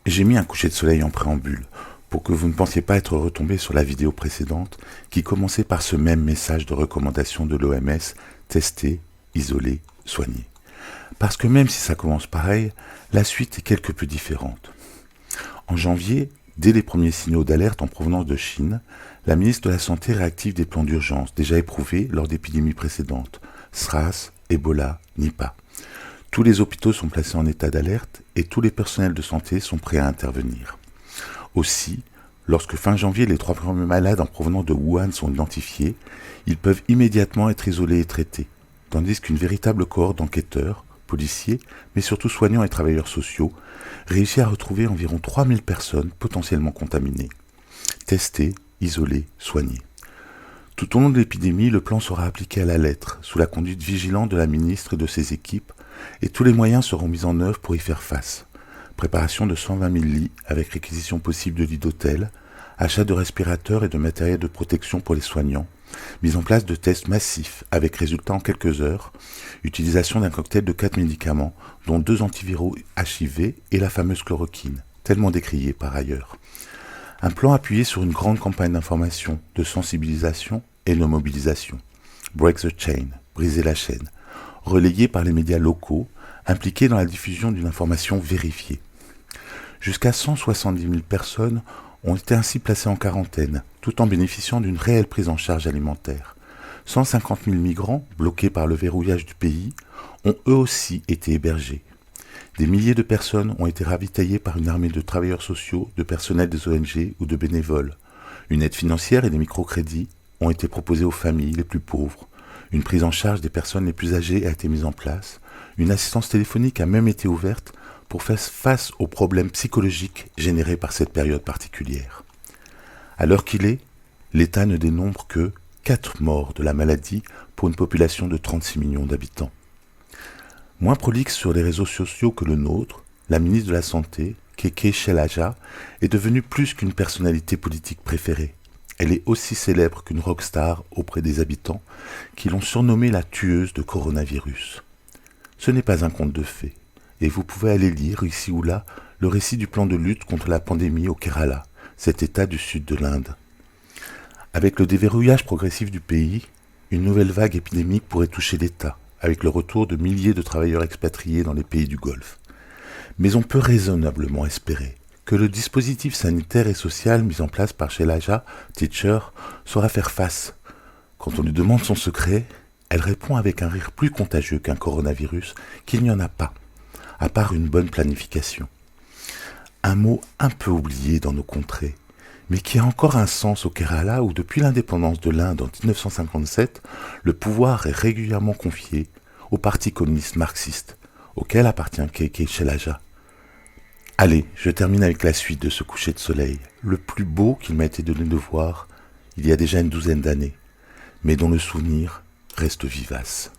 J'ai mis un coucher de soleil en préambule, pour que vous ne pensiez pas être retombé sur la vidéo précédente qui commençait par ce même message de recommandation de l'OMS, tester, isoler, soigner. Parce que même si ça commence pareil, la suite est quelque peu différente. En janvier, dès les premiers signaux d'alerte en provenance de Chine, la ministre de la Santé réactive des plans d'urgence déjà éprouvés lors d'épidémies précédentes, SRAS, Ebola, Nipah. Tous les hôpitaux sont placés en état d'alerte et tous les personnels de santé sont prêts à intervenir. Aussi, lorsque fin janvier les 3 premiers malades en provenance de Wuhan sont identifiés, ils peuvent immédiatement être isolés et traités, tandis qu'une véritable cohorte d'enquêteurs, policiers, mais surtout soignants et travailleurs sociaux, réussit à retrouver environ 3000 personnes potentiellement contaminées. Tester, isoler, soigner. Tout au long de l'épidémie, le plan sera appliqué à la lettre, sous la conduite vigilante de la ministre et de ses équipes, et tous les moyens seront mis en œuvre pour y faire face. Préparation de 120 000 lits avec réquisition possible de lits d'hôtel, achat de respirateurs et de matériel de protection pour les soignants, mise en place de tests massifs avec résultats en quelques heures, utilisation d'un cocktail de 4 médicaments, dont 2 antiviraux HIV et la fameuse chloroquine, tellement décriée par ailleurs. Un plan appuyé sur une grande campagne d'information, de sensibilisation et de mobilisation. Break the chain, briser la chaîne, relayé par les médias locaux, impliqués dans la diffusion d'une information vérifiée. Jusqu'à 170 000 personnes ont été ainsi placées en quarantaine, tout en bénéficiant d'une réelle prise en charge alimentaire. 150 000 migrants, bloqués par le verrouillage du pays, ont eux aussi été hébergés. Des milliers de personnes ont été ravitaillées par une armée de travailleurs sociaux, de personnels des ONG ou de bénévoles. Une aide financière et des microcrédits ont été proposés aux familles les plus pauvres. Une prise en charge des personnes les plus âgées a été mise en place. Une assistance téléphonique a même été ouverte pour faire face aux problèmes psychologiques générés par cette période particulière. À l'heure qu'il est, l'État ne dénombre que 4 morts de la maladie pour une population de 36 millions d'habitants. Moins prolixe sur les réseaux sociaux que le nôtre, la ministre de la Santé, Keke Shailaja, est devenue plus qu'une personnalité politique préférée. Elle est aussi célèbre qu'une rockstar auprès des habitants qui l'ont surnommée la tueuse de coronavirus. Ce n'est pas un conte de fées, et vous pouvez aller lire ici ou là le récit du plan de lutte contre la pandémie au Kerala, cet état du sud de l'Inde. Avec le déverrouillage progressif du pays, une nouvelle vague épidémique pourrait toucher l'État, avec le retour de milliers de travailleurs expatriés dans les pays du Golfe. Mais on peut raisonnablement espérer que le dispositif sanitaire et social mis en place par Shailaja, Teacher, saura faire face. Quand on lui demande son secret, elle répond avec un rire plus contagieux qu'un coronavirus qu'il n'y en a pas, à part une bonne planification. Un mot un peu oublié dans nos contrées, mais qui a encore un sens au Kerala où depuis l'indépendance de l'Inde en 1957, le pouvoir est régulièrement confié au parti communiste marxiste, auquel appartient Keke Shailaja. Allez, je termine avec la suite de ce coucher de soleil, le plus beau qu'il m'a été donné de voir il y a déjà une 12aine d'années, mais dont le souvenir reste vivace.